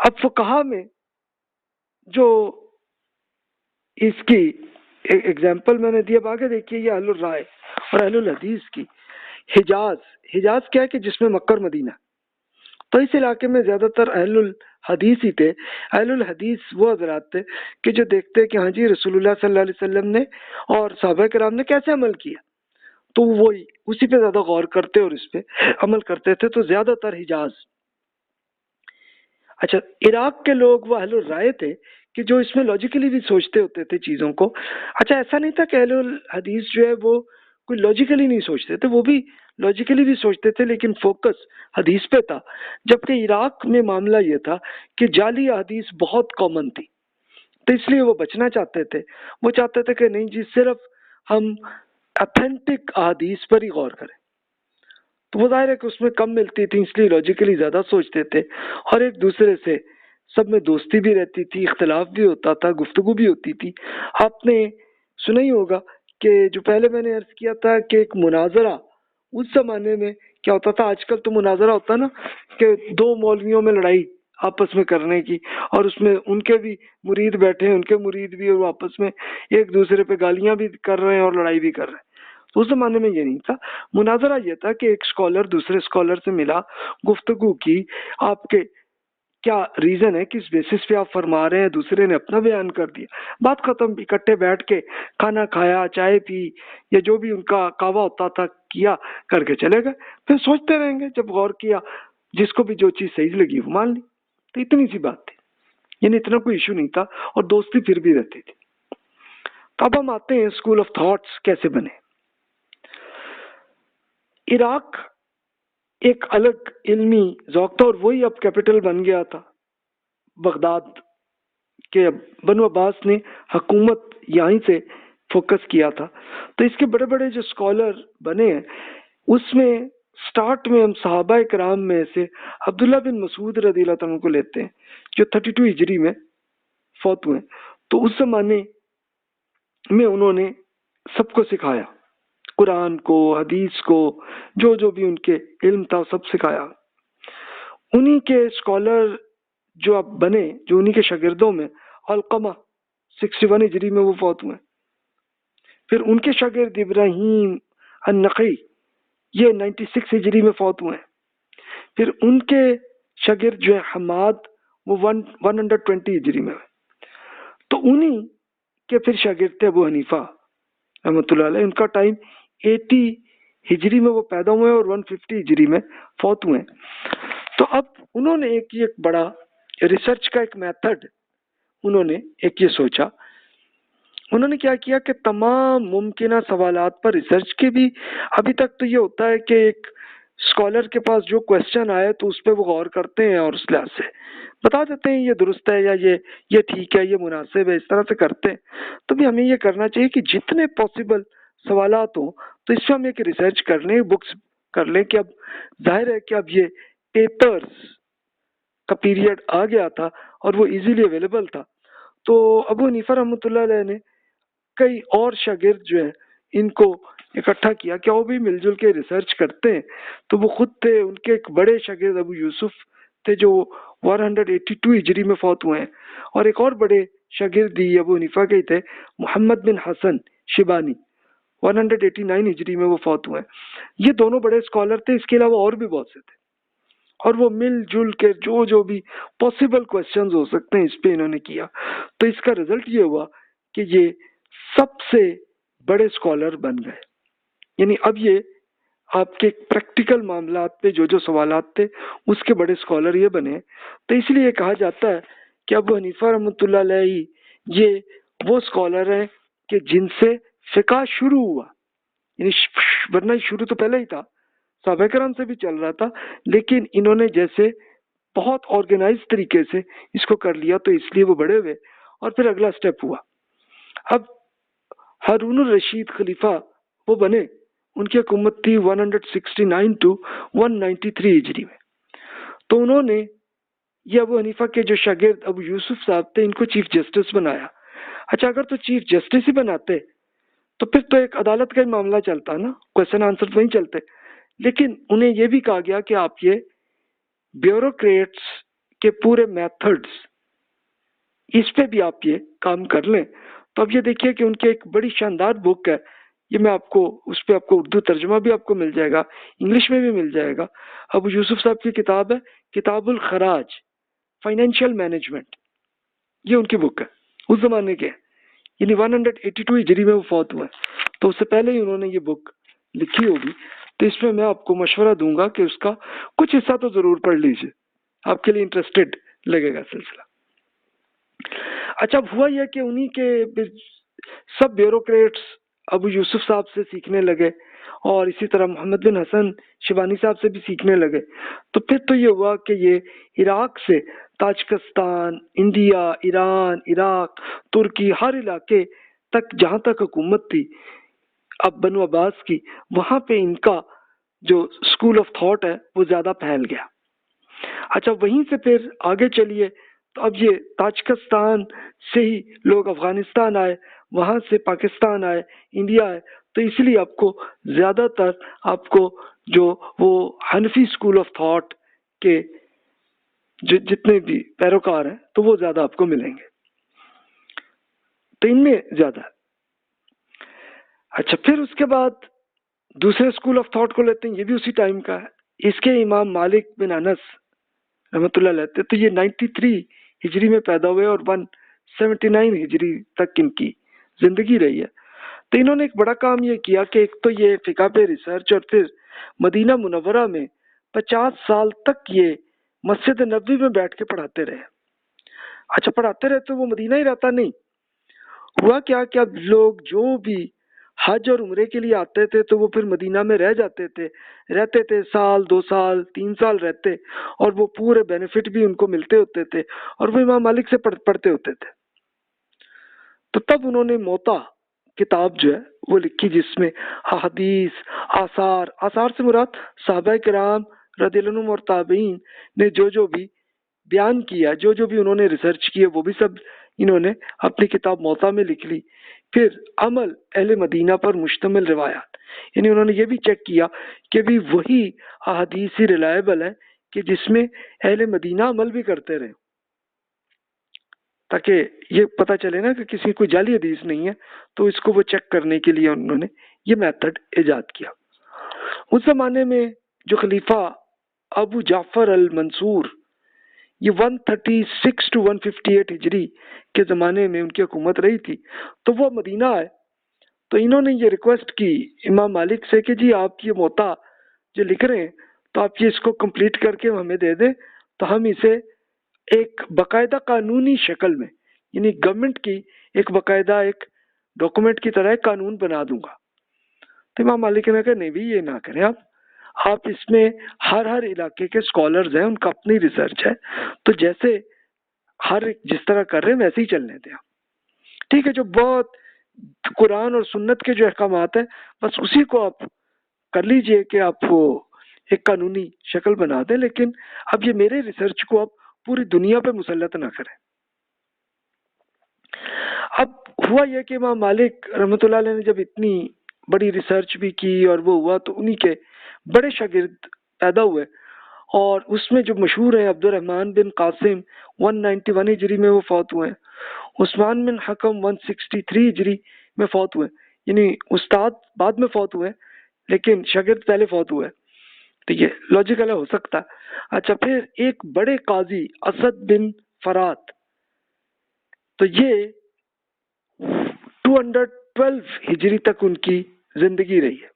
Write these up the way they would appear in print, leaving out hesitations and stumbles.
اب فقہا میں جو اس کی ایگزامپل میں نے دیا، اب آگے دیکھیے یہ اہل الرائے اور اہل الحدیث کی. حجاز کیا ہے کہ جس میں مکہ اور مدینہ، تو اس علاقے میں زیادہ تر اہل الحدیث ہی تھے. اہل الحدیث وہ حضرات تھے کہ جو دیکھتے کہ ہاں جی رسول اللہ صلی اللہ علیہ وسلم نے اور صحابہ کرام نے کیسے عمل کیا، تو وہی اسی پہ زیادہ غور کرتے اور اس پہ عمل کرتے تھے. تو زیادہ تر حجاز. اچھا، عراق کے لوگ وہ اہل الرائے تھے کہ جو اس میں لاجیکلی بھی سوچتے ہوتے تھے چیزوں کو. اچھا، ایسا نہیں تھا کہ اہل الحدیث جو ہے وہ کوئی لاجیکلی نہیں سوچتے تھے، وہ بھی لاجیکلی بھی سوچتے تھے، لیکن فوکس حدیث پہ تھا. جبکہ عراق میں معاملہ یہ تھا کہ جعلی حدیث بہت کامن تھی، تو اس لیے وہ بچنا چاہتے تھے. وہ چاہتے تھے کہ نہیں جی صرف ہم اتھینٹک احادیث پر ہی غور کریں. تو وہ ظاہر ہے کہ اس میں کم ملتی تھی، اس لیے لاجیکلی زیادہ سوچتے تھے، اور ایک دوسرے سے سب میں دوستی بھی رہتی تھی، اختلاف بھی ہوتا تھا، گفتگو بھی ہوتی تھی. آپ نے سنا ہی ہوگا کہ جو پہلے میں نے عرض کیا تھا کہ ایک مناظرہ اس زمانے میں کیا ہوتا تھا. آج کل تو مناظرہ ہوتا نا کہ دو مولویوں میں لڑائی آپس میں کرنے کی، اور اس میں ان کے بھی مرید بیٹھے ہیں، ان کے مرید بھی، اور آپس میں ایک دوسرے پہ گالیاں بھی کر رہے ہیں اور لڑائی بھی کر رہے ہیں. تو اس زمانے میں یہ نہیں تھا. مناظرہ یہ تھا کہ ایک اسکالر دوسرے اسکالر سے ملا، گفتگو کی، آپ کے کیا ریزن ہے، کس بیسس پہ آپ فرما رہے ہیں، دوسرے نے اپنا بیان کر دیا، بات ختم. اکٹھے بیٹھ کے کھانا کھایا، چائے پی، یا جو بھی ان کا کعوہ ہوتا تھا کیا، کر کے چلے گئے. پھر سوچتے رہیں گے، جب غور کیا جس کو بھی جو چیز صحیح لگی وہ مان لی. تو اتنی سی بات تھی، یعنی اتنا کوئی ایشو نہیں تھا، اور دوستی پھر بھی رہتی تھی. تو اب ہم آتے ہیں اسکول آف تھاٹس کیسے بنے. عراق ایک الگ علمی ذوق تھا، اور وہی اب کیپٹل بن گیا تھا بغداد کے. بنو عباس نے حکومت یہیں سے فوکس کیا تھا. تو اس کے بڑے بڑے جو اسکالر بنے ہیں، اس میں سٹارٹ میں ہم صحابہ کرام میں سے عبداللہ بن مسعود رضی اللہ عنہ کو لیتے ہیں، جو 32 ہجری میں فوت ہوئے. تو اس زمانے میں انہوں نے سب کو سکھایا، قرآن کو، حدیث کو، جو جو بھی ان کے علم تھا سب سکھایا. انہی کے اسکالر جو اب بنے، جو انہی کے شاگردوں میں علقمہ 61 ہجری میں وہ فوت ہوئے. پھر ان کے شاگرد ابراہیم النخعی یہ 96 ہجری میں فوت ہوئے. پھر ان کے شاگرد جو ہے حماد وہ 120 ہجری میں ہوئے. تو انہی کے پھر شاگرد تھے ابو حنیفہ رحمۃ اللہ علیہ. ان کا ٹائم 80 ہجری میں وہ پیدا ہوئے اور 150 ہجری میں فوت ہوئے. تو اب انہوں نے ایک بڑا ریسرچ کا ایک میتھڈ انہوں نے ایک یہ سوچا. انہوں نے کیا کیا کہ تمام ممکنہ سوالات پر ریسرچ کے بھی. ابھی تک تو یہ ہوتا ہے کہ ایک اسکالر کے پاس جو کوشچن آئے تو اس پہ وہ غور کرتے ہیں اور اس لحاظ سے بتا دیتے ہیں یہ درست ہے یا یہ ٹھیک ہے، یہ مناسب ہے، اس طرح سے کرتے ہیں. تو بھی ہمیں یہ کرنا چاہیے کہ جتنے پاسبل سوالات ہوں تو اس پہ ہم ایک ریسرچ کر لیں، بکس کر لیں. کہ اب ظاہر ہے کہ اب یہ پیپرز کا پیریڈ آ گیا تھا اور وہ ایزیلی اویلیبل تھا. تو ابو حنیفہ رحمۃ اللہ علیہ نے کئی اور شاگرد جو ہیں ان کو اکٹھا کیا کہ وہ بھی مل جل کے ریسرچ کرتے ہیں. تو وہ خود تھے، ان کے ایک بڑے شاگرد ابو یوسف تھے جو 182 ہجری میں فوت ہوئے ہیں، اور ایک اور بڑے شاگرد بھی ابو حنیفہ کے ہی تھے، محمد بن حسن شیبانی 189 ہجری میں وہ فوت ہوئے ہیں. یہ دونوں بڑے اسکالر تھے. اس کے علاوہ اور بھی بہت سے تھے، اور وہ مل جل کے جو بھی پاسبل کوشچنز ہو سکتے ہیں اس پہ انہوں نے کیا. تو اس کا رزلٹ یہ ہوا کہ یہ سب سے بڑے اسکالر بن گئے. یعنی اب یہ آپ کے پریکٹیکل معاملات پہ جو سوالات تھے اس کے بڑے اسکالر یہ بنے. تو اس لیے کہا جاتا ہے کہ ابو حنیفہ رحمۃ اللہ علیہ یہ وہ اسکالر ہیں کہ جن سے فقہ شروع ہوا. یعنی ورنہ شروع تو پہلے ہی تھا، صحابہ کرام سے بھی چل رہا تھا، لیکن انہوں نے جیسے بہت آرگنائز طریقے سے اس کو کر لیا تو اس لیے وہ بڑے ہوئے. اور پھر اگلا سٹیپ ہوا. اب ہارون الرشید خلیفہ وہ بنے، ان کی حکومت تھی 169 to 193 ہجری میں. تو انہوں نے یہ ابو حنیفہ کے جو شاگرد ابو یوسف صاحب تھے ان کو چیف جسٹس بنایا. اچھا، اگر تو چیف جسٹس ہی بناتے تو پھر تو ایک عدالت کا ہی معاملہ چلتا نا، کوشچن آنسر نہیں چلتے. لیکن انہیں یہ بھی کہا گیا کہ آپ یہ بیوروکریٹس کے پورے میتھڈز، اس پہ بھی آپ یہ کام کر لیں تو اب یہ دیکھیے کہ ان کی ایک بڑی شاندار بک ہے، یہ میں آپ کو اس پہ آپ کو اردو ترجمہ بھی آپ کو مل جائے گا، انگلش میں بھی مل جائے گا۔ ابو یوسف صاحب کی کتاب ہے کتاب الخراج، فائنینشیل مینجمنٹ، یہ ان کی بک ہے، اس زمانے کے، یعنی 182 ہجری میں وہ فوت ہوئے، تو اس سے پہلے ہی انہوں نے یہ بک لکھی ہوگی۔ تو اس میں آپ کو مشورہ دوں گا کہ اس کا کچھ حصہ تو ضرور پڑھ لیجئے، آپ کے لیے انٹرسٹڈ لگے گا سلسلہ۔ اچھا، اب ہوا یہ کہ انہی کے سب بیوروکریٹس ابو یوسف صاحب سے سیکھنے لگے اور اسی طرح محمد بن حسن شیبانی صاحب سے بھی سیکھنے لگے، تو پھر تو یہ ہوا کہ یہ عراق سے تاجکستان، انڈیا، ایران، عراق، ترکی، ہر علاقے تک جہاں تک حکومت تھی اب بنو عباس کی، وہاں پہ ان کا جو اسکول آف تھاٹ ہے وہ زیادہ پھیل گیا۔ اچھا، وہیں سے پھر آگے چلیے تو اب یہ تاجکستان سے ہی لوگ افغانستان آئے، وہاں سے پاکستان آئے، انڈیا آئے، تو اس لیے آپ کو زیادہ تر آپ کو جو وہ حنفی اسکول آف تھاٹ کے جتنے بھی پیروکار ہیں تو وہ زیادہ آپ کو ملیں گے، تو ان میں زیادہ۔ اچھا، پھر اس کے بعد دوسرے اسکول آف تھاٹ کو لیتے ہیں، یہ بھی اسی ٹائم کا ہے، اس کے امام مالک بن انس رحمۃ اللہ علیہ، تو یہ 93 ہجری میں پیدا ہوئے اور 179 ہجری تک ان کی زندگی رہی ہے۔ تو انہوں نے ایک بڑا کام یہ کیا کہ ایک تو یہ فقہ پہ ریسرچ، اور پھر مدینہ منورہ میں 50 سال تک یہ مسجد نبوی میں بیٹھ کے پڑھاتے رہے۔ اچھا، پڑھاتے رہے تو وہ مدینہ ہی رہتا نہیں، ہوا کیا کہ اب لوگ جو بھی حج اور عمرے کے لیے آتے تھے تو وہ پھر مدینہ میں رہتے تھے، سال 2 سال 3 سال رہتے، اور وہ پورے بینیفٹ بھی ان کو ملتے ہوتے تھے، اور وہ امام مالک سے پڑھتے ہوتے تھے۔ تو تب انہوں نے موطا کتاب جو ہے وہ لکھی، جس میں احادیث، آثار سے مراد صحابہ کرام رضی اللہ عنہم اور تابعین نے جو بھی بیان کیا، جو بھی انہوں نے ریسرچ کی ہے، وہ بھی سب انہوں نے اپنی کتاب موطا میں لکھ لی۔ پھر عمل اہل مدینہ پر مشتمل روایات، یعنی انہوں نے یہ بھی چیک کیا کہ بھی وہی احادیث ہی ریلائبل ہے کہ جس میں اہل مدینہ عمل بھی کرتے رہے، تاکہ یہ پتہ چلے نا کہ کسی کوئی جعلی حدیث نہیں ہے، تو اس کو وہ چیک کرنے کے لیے انہوں نے یہ میتھڈ ایجاد کیا۔ اس زمانے میں جو خلیفہ ابو جعفر المنصور، یہ 136 to 158 ہجری کے زمانے میں ان کی حکومت رہی تھی، تو وہ مدینہ آئے، تو انہوں نے یہ ریکویسٹ کی امام مالک سے کہ جی آپ یہ موطا جو لکھ رہے ہیں تو آپ یہ اس کو کمپلیٹ کر کے ہمیں دے دیں، تو ہم اسے ایک باقاعدہ قانونی شکل میں، یعنی گورنمنٹ کی ایک باقاعدہ ایک ڈاکومنٹ کی طرح ایک قانون بنا دوں گا۔ تو امام مالک نے کہا نہیں بھی، یہ نہ کریں آپ اس میں ہر علاقے کے اسکالرز ہیں، ان کا اپنی ریسرچ ہے، تو جیسے ہر جس طرح کر رہے ہیں ویسے ہی چلنے دیں آپ، ٹھیک ہے؟ جو بہت قرآن اور سنت کے جو احکامات ہیں بس اسی کو آپ کر لیجئے کہ آپ وہ ایک قانونی شکل بنا دیں، لیکن اب یہ میرے ریسرچ کو آپ پوری دنیا پہ مسلط نہ کریں۔ اب ہوا یہ کہ امام مالک رحمۃ اللہ علیہ نے جب اتنی بڑی ریسرچ بھی کی اور وہ ہوا، تو انہی کے بڑے شاگرد پیدا ہوئے، اور اس میں جو مشہور ہیں عبد الرحمن بن قاسم 191 ہجری میں وہ فوت ہوئے ہیں، عثمان بن حکم 163 ہجری میں فوت ہوئے، یعنی استاد بعد میں فوت ہوئے لیکن شاگرد پہلے فوت ہوئے، تو یہ لاجیکل ہو سکتا ہے۔ اچھا، پھر ایک بڑے قاضی اسد بن فرات، تو یہ 212 ہجری تک ان کی زندگی رہی ہے،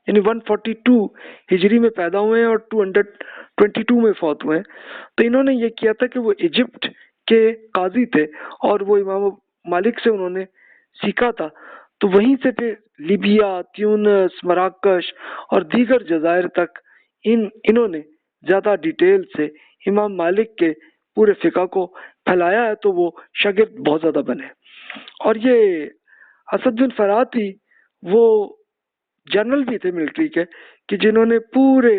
یعنی 142 ہجری میں پیدا ہوئے ہیں اور 222 میں فوت ہوئے ہیں۔ تو انہوں نے یہ کیا تھا کہ وہ ایجپٹ کے قاضی تھے اور وہ امام مالک سے انہوں نے سیکھا تھا، تو وہیں سے پھر لیبیا، تیونس، مراکش اور دیگر جزائر تک انہوں نے زیادہ ڈیٹیل سے امام مالک کے پورے فقہ کو پھیلایا ہے، تو وہ شاگرد بہت زیادہ بنے۔ اور یہ اسد بن فرات ہی وہ جنرل بھی تھے ملٹری کے کہ جنہوں نے پورے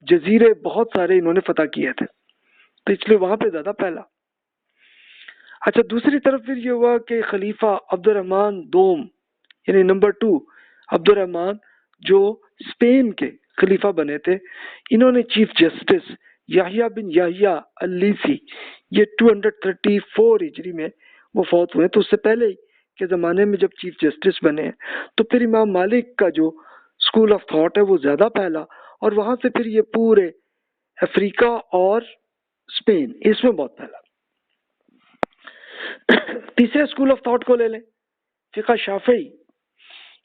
جزیرے بہت سارے انہوں نے فتح کیے تھے، تو اس لیے وہاں پہ زیادہ پھیلا۔ اچھا، دوسری طرف پھر یہ ہوا کہ خلیفہ عبد الرحمن دوم، یعنی نمبر 2 عبد الرحمن، جو اسپین کے خلیفہ بنے تھے، انہوں نے چیف جسٹس یحییٰ بن یحییٰ اللیثی یہ 234 ہجری میں وہ فوت ہوئے، تو اس سے پہلے کے زمانے میں جب چیف جسٹس بنے ہیں تو پھر امام مالک کا جو اسکول آف تھاٹ ہے وہ زیادہ پھیلا، اور وہاں سے پھر یہ پورے افریقہ اور اسپین اس میں بہت پھیلا۔ تیسرے اسکول آف تھاٹ کو لے لیں، فقہ شافعی۔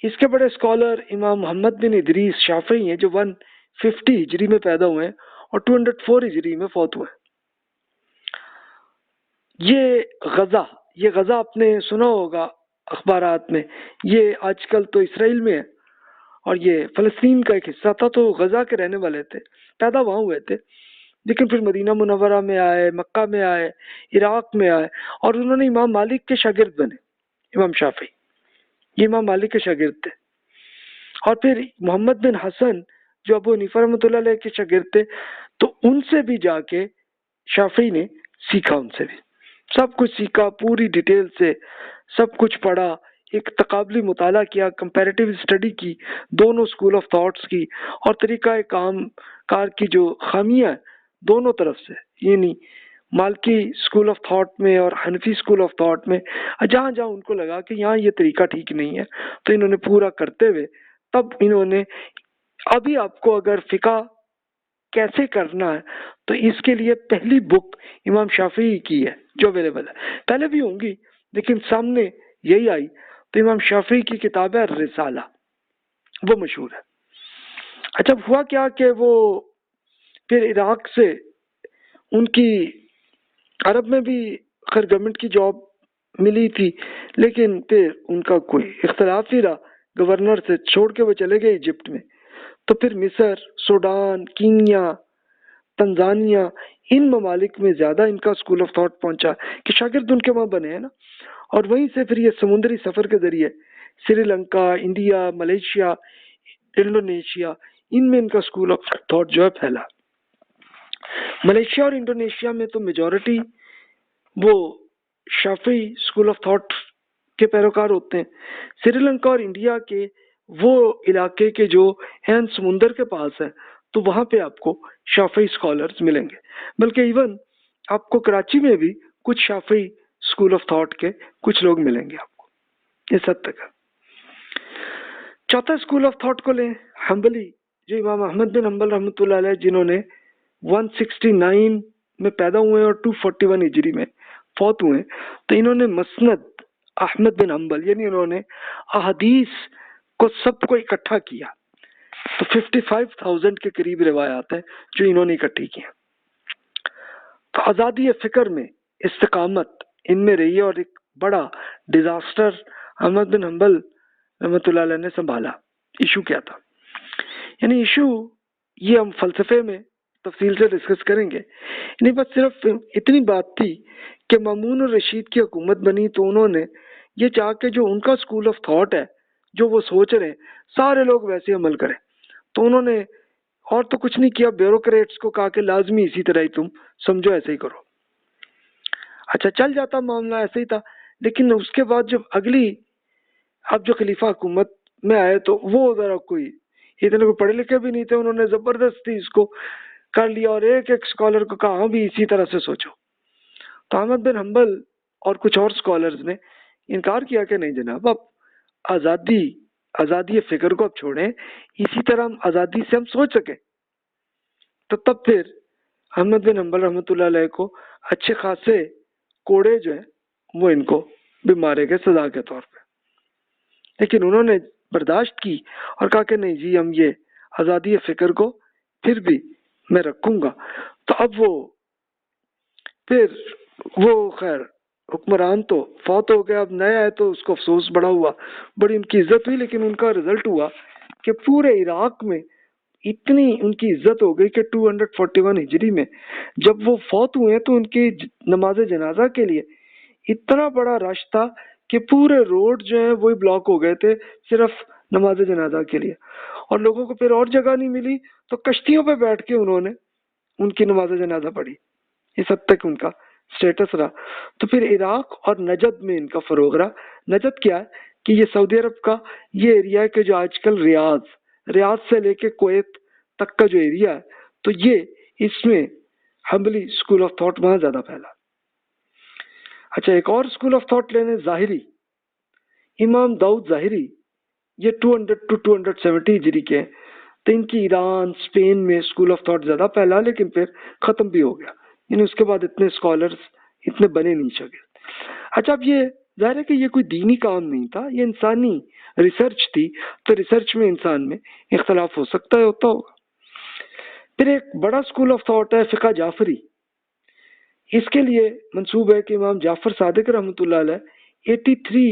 اس کے بڑے اسکالر امام محمد بن ادریس شافعی ہیں جو 150 ہجری میں پیدا ہوئے ہیں اور 204 ہجری میں فوت ہوئے۔ یہ غزہ آپ نے سنا ہوگا اخبارات میں، یہ آج کل تو اسرائیل میں ہے اور یہ فلسطین کا ایک حصہ تھا، تو غزہ کے رہنے والے تھے، پیدا وہاں ہوئے تھے، لیکن پھر مدینہ منورہ میں آئے، مکہ میں آئے، عراق میں آئے، اور انہوں نے امام مالک کے شاگرد بنے۔ امام شافعی یہ امام مالک کے شاگرد تھے، اور پھر محمد بن حسن جو ابو حنیفہ رحمۃ اللہ علیہ کے شاگرد تھے، تو ان سے بھی جا کے شافعی نے سیکھا، ان سے بھی سب کچھ سیکھا، پوری ڈیٹیل سے سب کچھ پڑھا، ایک تقابلی مطالعہ کیا، کمپیریٹیو اسٹڈی کی دونوں اسکول آف تھاٹس کی، اور طریقہ کار کی جو خامیاں دونوں طرف سے، یعنی مالکی اسکول آف تھاٹ میں اور حنفی اسکول آف تھاٹ میں، جہاں جہاں ان کو لگا کہ یہاں یہ طریقہ ٹھیک نہیں ہے تو انہوں نے پورا کرتے ہوئے تب انہوں نے، ابھی آپ کو اگر فقہ کیسے کرنا ہے تو اس کے لیے پہلی بک امام شافعی کی ہے جو اویلیبل ہے، پہلے بھی ہوں گی لیکن سامنے یہی آئی، تو امام شافعی کی کتاب ہے الرسالہ، وہ مشہور ہے۔ اچھا ہوا کیا کہ وہ پھر عراق سے ان کی عرب میں بھی خیر گورنمنٹ کی جاب ملی تھی، لیکن پھر ان کا کوئی اختلاف ہی رہا گورنر سے، چھوڑ کے وہ چلے گئے ایجپٹ میں، تو پھر مصر، سوڈان، کینیا، تنزانیہ، ان ممالک میں زیادہ ان کا اسکول آف تھاٹ پہنچا کہ شاگرد ان کے وہاں بنے ہیں نا، اور وہیں سے پھر یہ سمندری سفر کے ذریعے Sri Lanka, India, Malaysia, Indonesia, ان میں ان کا اسکول آف تھاٹ جو ہے پھیلا۔ ملیشیا اور انڈونیشیا میں تو میجورٹی وہ شافعی اسکول آف تھاٹ کے پیروکار ہوتے ہیں۔ سری لنکا اور انڈیا کے وہ علاقے کے جو این سمندر کے پاس ہے تو وہاں پہ آپ کو شافعی اسکالرز ملیں گے، بلکہ ایون آپ کو کراچی میں بھی کچھ شافعی اسکول آف تھاٹ کے کچھ لوگ ملیں گے آپ کو، اس حد تک ہے۔ چوتھا اسکول آف تھاٹ کو لیں، حنبلی، جو امام احمد بن حنبل رحمۃ اللہ علیہ جنہوں نے 169 میں پیدا ہوئے اور 241 ہجری میں فوت ہوئے، تو انہوں نے مسند احمد بن حنبل، یعنی انہوں نے احادیث کو سب کو اکٹھا کیا، تو 55,000 کے قریب روایات ہیں جو انہوں نے اکٹھی کی ہیں۔ تو آزادی فکر میں استقامت ان میں رہی ہے، اور ایک بڑا ڈیزاسٹر احمد بن حنبل رحمۃ اللہ علیہ نے سنبھالا۔ ایشو کیا تھا؟ یعنی ایشو یہ ہم فلسفے میں تفصیل سے ڈسکس کریں گے، نہیں بس صرف اتنی بات تھی کہ مامون الرشید کی حکومت بنی تو انہوں نے یہ چاہ کہ جو ان کا اسکول آف تھاٹ ہے، جو وہ سوچ رہے ہیں سارے لوگ ویسے عمل کریں، تو انہوں نے اور تو کچھ نہیں کیا، بیوروکریٹس کو کہا کہ لازمی اسی طرح ہی تم سمجھو، ایسے ہی کرو۔ اچھا چل جاتا معاملہ، ایسے ہی تھا، لیکن اس کے بعد جب اب جو خلیفہ حکومت میں آئے تو وہ ذرا کوئی اتنے کو پڑھے لکھے بھی نہیں تھے، انہوں نے زبردستی اس کو کر لیا اور ایک ایک اسکالر کو کہا ہاں بھی اسی طرح سے سوچو۔ تو احمد بن حنبل اور کچھ اور اسکالرز نے انکار کیا کہ نہیں جناب، اب آزادی فکر کو اب چھوڑیں، اسی طرح ہم آزادی سے ہم سوچ سکیں۔ تو تب پھر احمد بن حنبل رحمۃ اللہ علیہ کو اچھے خاصے کوڑے جو ہیں وہ ان کو بھی مارے گئے سزا کے طور پہ، لیکن انہوں نے برداشت کی اور کہا کہ نہیں جی ہم یہ آزادی فکر کو پھر بھی میں رکھوں گا۔ تو اب وہ خیر حکمران تو فوت ہو گیا، اب نیا ہے تو اس کو افسوس بڑا ہوا، بڑی ان کی عزت ہوئی، لیکن ان کا رزلٹ ہوا کہ پورے عراق میں اتنی ان کی عزت ہو گئی کہ 241 ہجری میں جب وہ فوت ہوئے تو ان کی نماز جنازہ کے لیے اتنا بڑا رش تھا کہ پورے روڈ جو ہیں وہی بلاک ہو گئے تھے صرف نماز جنازہ کے لیے، اور لوگوں کو پھر اور جگہ نہیں ملی تو کشتیوں پہ بیٹھ کے انہوں نے ان کی نماز جنازہ پڑھی، اس حد تک ان کا سٹیٹس رہا۔ تو پھر عراق اور نجد میں ان کا فروغ رہا۔ نجد کیا ہے کہ یہ سعودی عرب کا یہ ایریا ہے کہ جو آج کل ریاض سے لے کے کویت تک کا جو ایریا ہے، تو یہ اس میں حنبلی اسکول آف تھاٹ وہاں زیادہ پھیلا۔ اچھا، ایک اور اسکول آف تھاٹ لینے ظاہری، امام داؤد ظاہری، یہ 200 to 270 ہجری کے، تو ان کی ایران اسپین میں اسکول آف تھاٹ زیادہ پھیلا، لیکن پھر ختم بھی ہو گیا، یعنی اس کے بعد اتنے اسکالرس اتنے بنے نہیں سکے۔ اچھا، اب یہ ظاہر ہے کہ یہ کوئی دینی کام نہیں تھا، یہ انسانی ریسرچ تھی، تو ریسرچ میں انسان میں اختلاف ہو سکتا ہے، ہوتا ہوگا۔ پھر ایک بڑا اسکول آف تھاٹ ہے فقہ جعفری، اس کے لیے منسوب ہے کہ امام جعفر صادق رحمۃ اللہ علیہ 83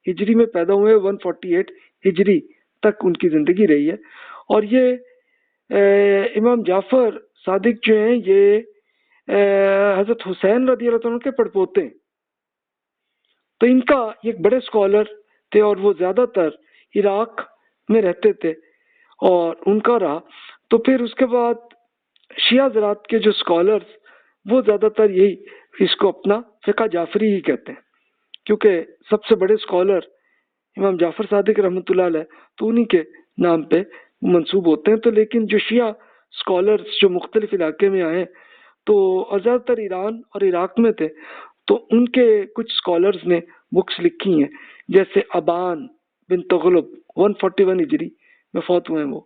ہجری میں پیدا ہوئے، 148 ہجری تک ان کی زندگی رہی ہے، اور یہ امام جعفر صادق جو ہیں یہ حضرت حسین رضی اللہ عنہ کے پڑپوتے ہیں، تو ان کا ایک بڑے اسکالر تھے، اور وہ زیادہ تر عراق میں رہتے تھے، اور ان کا رہا۔ تو پھر اس کے بعد شیعہ حضرات کے جو اسکالرز وہ زیادہ تر یہی اس کو اپنا فقہ جعفری ہی کہتے ہیں، کیونکہ سب سے بڑے اسکالر امام جعفر صادق رحمۃ اللہ علیہ تو انہی کے نام پہ منسوب ہوتے ہیں۔ تو لیکن جو شیعہ اسکالرز جو مختلف علاقے میں آئے تو اور زیادہ تر ایران اور عراق میں تھے، تو ان کے کچھ اسکالرز نے بکس لکھی ہیں، جیسے ابان بن تغلب 141 ہجری میں فوت ہوئے ہیں، وہ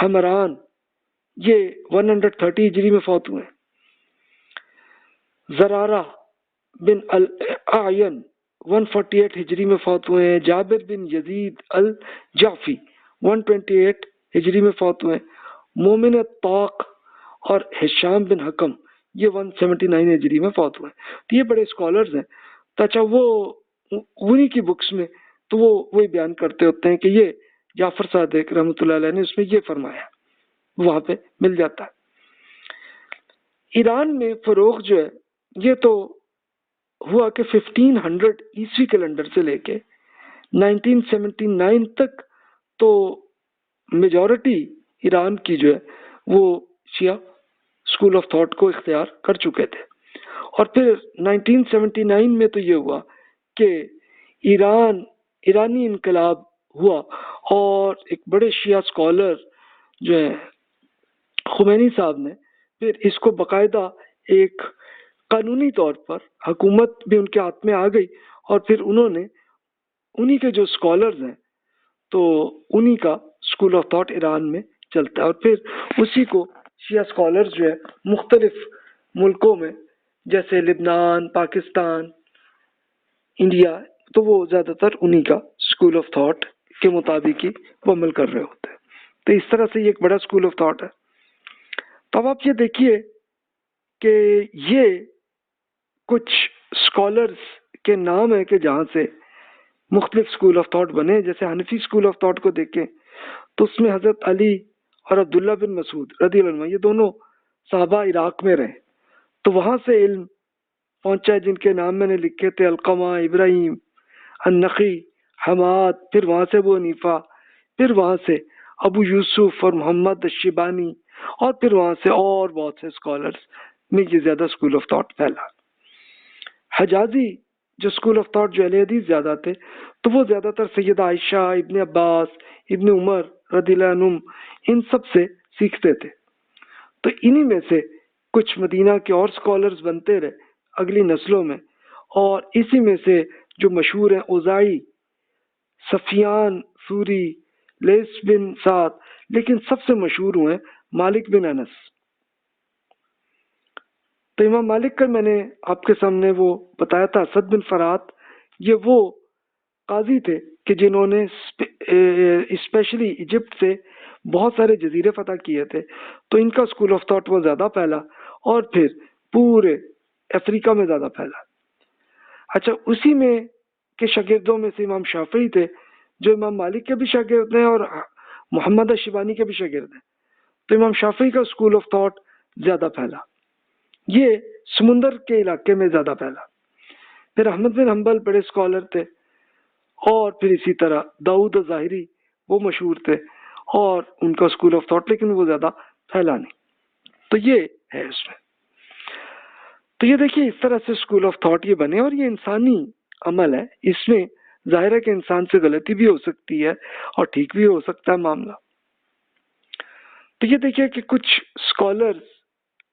حمران یہ 130 ہجری میں فوت ہوئے ہیں، زرارہ بن الاعین 148 ہجری میں فوت ہوئے ہیں، جابر بن یزید الجعفی 128 ہجری میں فوت ہوئے ہیں، مومن طاق اور ہشام بن حکم یہ 179 ہجری میں فوت ہوئے ہیں۔ تو یہ بڑے اسکالرز ہیں، تو اچھا وہ انہی کی بکس میں تو وہ وہی بیان کرتے ہوتے ہیں کہ یہ جعفر صادق رحمۃ اللہ علیہ نے اس میں یہ فرمایا، وہاں پہ مل جاتا ہے۔ ایران میں فروغ جو ہے یہ تو ہوا کہ 1500 عیسوی کیلنڈر سے لے کے 1979 تک تو میجورٹی ایران کی جو ہے وہ شیعہ اسکول آف تھاٹ کو اختیار کر چکے تھے، اور پھر 1979 میں تو یہ ہوا کہ ایرانی انقلاب ہوا، اور ایک بڑے شیعہ اسکالر جو ہیں خمینی صاحب نے پھر اس کو باقاعدہ ایک قانونی طور پر حکومت بھی ان کے ہاتھ میں آ گئی، اور پھر انہوں نے انہی کے جو اسکالرز ہیں تو انہی کا اسکول آف تھاٹ ایران میں چلتا ہے، اور پھر اسی کو شیعہ اسکالرز جو ہے مختلف ملکوں میں جیسے لبنان، پاکستان، انڈیا، تو وہ زیادہ تر انہی کا اسکول آف تھاٹ کے مطابق ہی وہ عمل کر رہے ہوتے ہیں۔ تو اس طرح سے یہ ایک بڑا اسکول آف تھاٹ ہے۔ تو اب آپ یہ دیکھیے کہ یہ کچھ اسکالرز کے نام ہیں کہ جہاں سے مختلف اسکول آف تھاٹ بنے، جیسے حنفی اسکول آف تھاٹ کو دیکھیں تو اس میں حضرت علی اور عبداللہ بن مسعود رضی اللہ عنہ یہ دونوں صحابہ عراق میں رہے، تو وہاں سے علم پہنچا ہے، جن کے نام میں نے لکھے تھے علقمہ، ابراہیم النخعی، حماد، پھر وہاں سے ابو حنیفہ، پھر وہاں سے ابو یوسف اور محمد الشیبانی، اور پھر وہاں سے اور بہت سے اسکالرز میں یہ زیادہ اسکول آف تھاٹ پھیلا۔ حجازی جو اسکول آف تھاٹ جو اہل حدیث زیادہ تھے تو وہ زیادہ تر سیدہ عائشہ، ابن عباس، ابن عمر رضی اللہ عنہم ان سب سے سیکھتے تھے، تو انہی میں سے کچھ مدینہ کے اور اسکالرز بنتے رہے اگلی نسلوں میں، اور اسی میں سے جو مشہور ہیں اوزاعی، سفیان ثوری، لیث بن سعد، لیکن سب سے مشہور ہوئے مالک بن انس۔ تو امام مالک کا میں نے آپ کے سامنے وہ بتایا تھا، اسد بن فرات یہ وہ قاضی تھے کہ جنہوں نے اسپیشلی ایجپٹ سے بہت سارے جزیرے فتح کیے تھے، تو ان کا اسکول آف تھاٹ وہ زیادہ پھیلا، اور پھر پورے افریقہ میں زیادہ پھیلا۔ اچھا، اسی میں کے شاگردوں میں سے امام شافعی تھے جو امام مالک کے بھی شاگرد ہیں اور محمد الشیبانی کے بھی شاگرد ہیں، تو امام شافعی کا اسکول آف تھاٹ زیادہ پھیلا، یہ سمندر کے علاقے میں زیادہ پھیلا۔ پھر احمد بن حنبل بڑے اسکالر تھے، اور پھر اسی طرح داؤد ظاہری وہ مشہور تھے، اور ان کا اسکول آف تھاٹ لیکن وہ زیادہ پھیلا نہیں۔ تو یہ ہے اس میں، تو یہ دیکھیے اس طرح سے اسکول آف تھاٹ یہ بنے، اور یہ انسانی عمل ہے، اس میں ظاہر ہے کہ انسان سے غلطی بھی ہو سکتی ہے اور ٹھیک بھی ہو سکتا ہے معاملہ۔ تو یہ دیکھیے کہ کچھ اسکالرز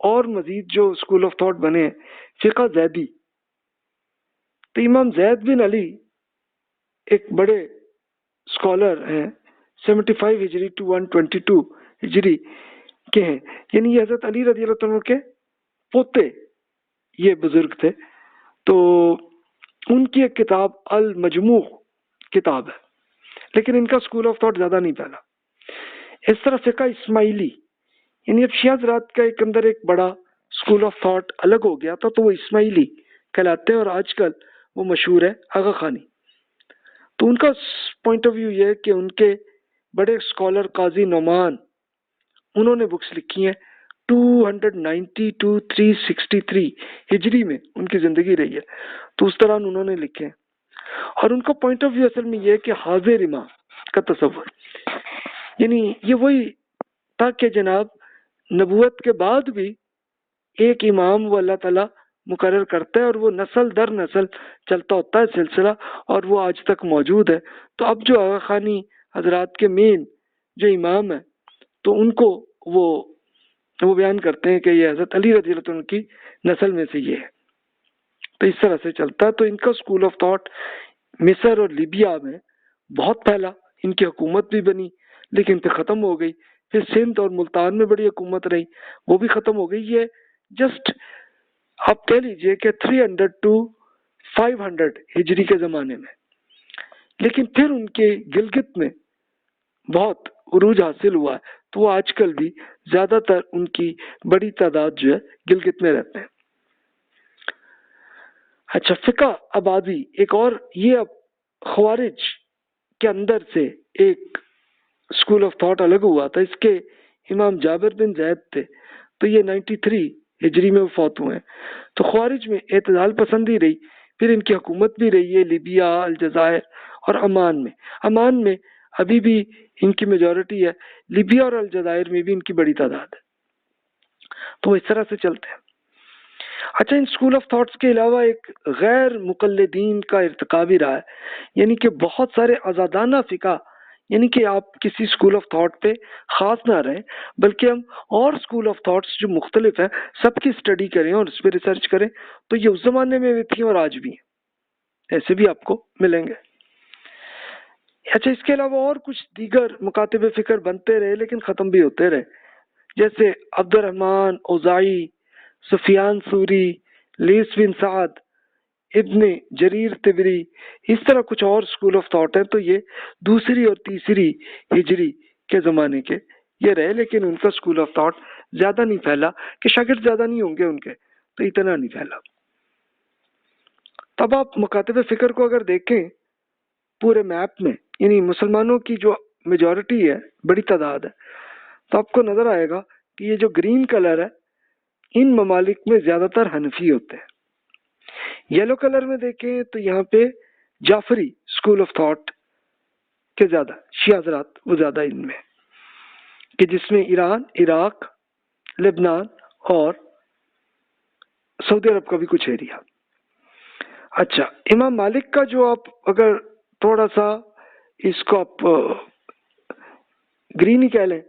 اور مزید جو اسکول آف تھاٹ بنے ہیں، فقہ زیدی، تو امام زید بن علی ایک بڑے اسکالر ہیں، 75 ہجری ٹو 122 ہجری کے ہیں، یعنی یہ حضرت علی رضی اللہ عنہ کے پوتے یہ بزرگ تھے. تو ان کی ایک کتاب المجموع کتاب ہے، لیکن ان کا اسکول آف تھاٹ زیادہ نہیں پھیلا. اس طرح فقہ اسماعیلی، یعنی اب شیعہ حضرات کا ایک اندر ایک بڑا اسکول آف تھاٹ الگ ہو گیا تھا، تو وہ اسماعیلی کہلاتے ہیں، اور آج کل وہ مشہور ہے آغا خانی. تو ان کا پوائنٹ آف ویو یہ ہے کہ ان کے بڑے اسکالر قاضی نعمان، انہوں نے بکس لکھی ہیں 290 to 363 ہجری میں ان کی زندگی رہی ہے، تو اس طرح انہوں نے لکھے ہیں. اور ان کا پوائنٹ آف ویو اصل میں یہ ہے کہ حاضر امام کا تصور، یعنی یہ وہی تھا کہ جناب نبوت کے بعد بھی ایک امام وہ اللہ تعالیٰ مقرر کرتا ہے، اور وہ نسل در نسل چلتا ہوتا ہے سلسلہ، اور وہ آج تک موجود ہے. تو اب جو آغا خانی حضرات کے مین جو امام ہیں، تو ان کو وہ بیان کرتے ہیں کہ یہ حضرت علی رضی اللہ عنہ کی نسل میں سے یہ ہے. تو اس طرح سے چلتا ہے. تو ان کا اسکول آف تھاٹ مصر اور لیبیا میں بہت پھیلا، ان کی حکومت بھی بنی لیکن پھر ختم ہو گئی. پھر سندھ اور ملتان میں بڑی حکومت رہی، وہ بھی ختم ہو گئی. یہ جسٹ آپ کہہ لیجئے کہ 300 to 500 ہجری کے زمانے میں. لیکن پھر ان کے گلگت میں بہت عروج حاصل ہوا ہے، تو وہ آج کل بھی زیادہ تر ان کی بڑی تعداد جو ہے گلگت میں رہتے ہیں. اچھا، فقہ آبادی ایک اور، یہ اب خوارج کے اندر سے ایک اسکول آف تھاٹ الگ ہوا تھا. اس کے امام جابر بن زید تھے، تو یہ 93 ہجری میں وفات ہوئے ہیں. تو خوارج میں اعتدال پسندی رہی، پھر ان کی حکومت بھی رہی ہے لیبیا، الجزائر اور عمان میں. عمان میں ابھی بھی ان کی میجورٹی ہے، لیبیا اور الجزائر میں بھی ان کی بڑی تعداد ہے. تو وہ اس طرح سے چلتے ہیں. اچھا، ان اسکول آف تھاٹس کے علاوہ ایک غیر مقلدین کا ارتقا بھی رہا ہے، یعنی کہ بہت سارے آزادانہ فقہ، یعنی کہ آپ کسی اسکول آف تھاٹ پہ خاص نہ رہیں، بلکہ ہم اور اسکول آف تھاٹس جو مختلف ہیں سب کی اسٹڈی کریں اور اس پہ ریسرچ کریں. تو یہ اس زمانے میں بھی تھی اور آج بھی ہیں، ایسے بھی آپ کو ملیں گے. اچھا، اس کے علاوہ اور کچھ دیگر مکاتب فکر بنتے رہے لیکن ختم بھی ہوتے رہے، جیسے عبد الرحمن اوزاعی، سفیان ثوری، لیس بن سعد، ابن جریر طبری، اس طرح کچھ اور اسکول آف تھاٹ ہیں. تو یہ دوسری اور تیسری ہجری کے زمانے کے یہ رہے، لیکن ان کا اسکول آف تھاٹ زیادہ نہیں پھیلا، کہ شاگرد زیادہ نہیں ہوں گے ان کے، تو اتنا نہیں پھیلا. تب آپ مکاتب فکر کو اگر دیکھیں پورے میپ میں، یعنی مسلمانوں کی جو میجورٹی ہے، بڑی تعداد ہے، تو آپ کو نظر آئے گا کہ یہ جو گرین کلر ہے ان ممالک میں زیادہ تر حنفی ہوتے ہیں. یلو کلر میں دیکھیں تو یہاں پہ جعفری اسکول آف تھاٹ کے زیادہ شیعہ حضرات وہ زیادہ ان میں، کہ جس میں ایران، عراق، لبنان اور سعودی عرب کا بھی کچھ ایریا. اچھا، امام مالک کا جو آپ اگر تھوڑا سا اس کو آپ گرین ہی کہہ لیں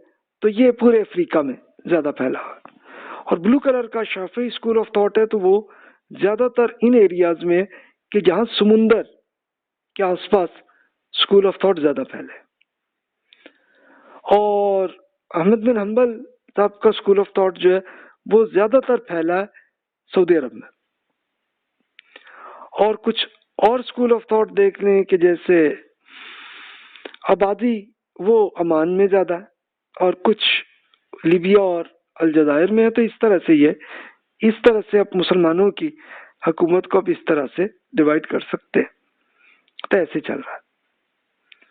تو یہ پورے افریقہ میں زیادہ پھیلا ہے. اور بلو کلر کا شافعی اسکول آف تھاٹ ہے، تو وہ زیادہ تر ان ایریاز میں کہ جہاں سمندر کے آس پاس اسکول آف تھاٹ زیادہ پھیلے. اور احمد بن حنبل صاحب کا اسکول آف تھاٹ جو ہے وہ زیادہ تر پھیلا ہے سعودی عرب میں. اور کچھ اور اسکول آف تھاٹ دیکھ لیں کہ جیسے آبادی وہ عمان میں زیادہ ہے، اور کچھ لیبیا اور الجزائر میں ہے. تو اس طرح سے اس طرح سے آپ مسلمانوں کی حکومت کو اب اس طرح سے ڈیوائڈ کر سکتے ہیں. تو ایسے چل رہا ہے.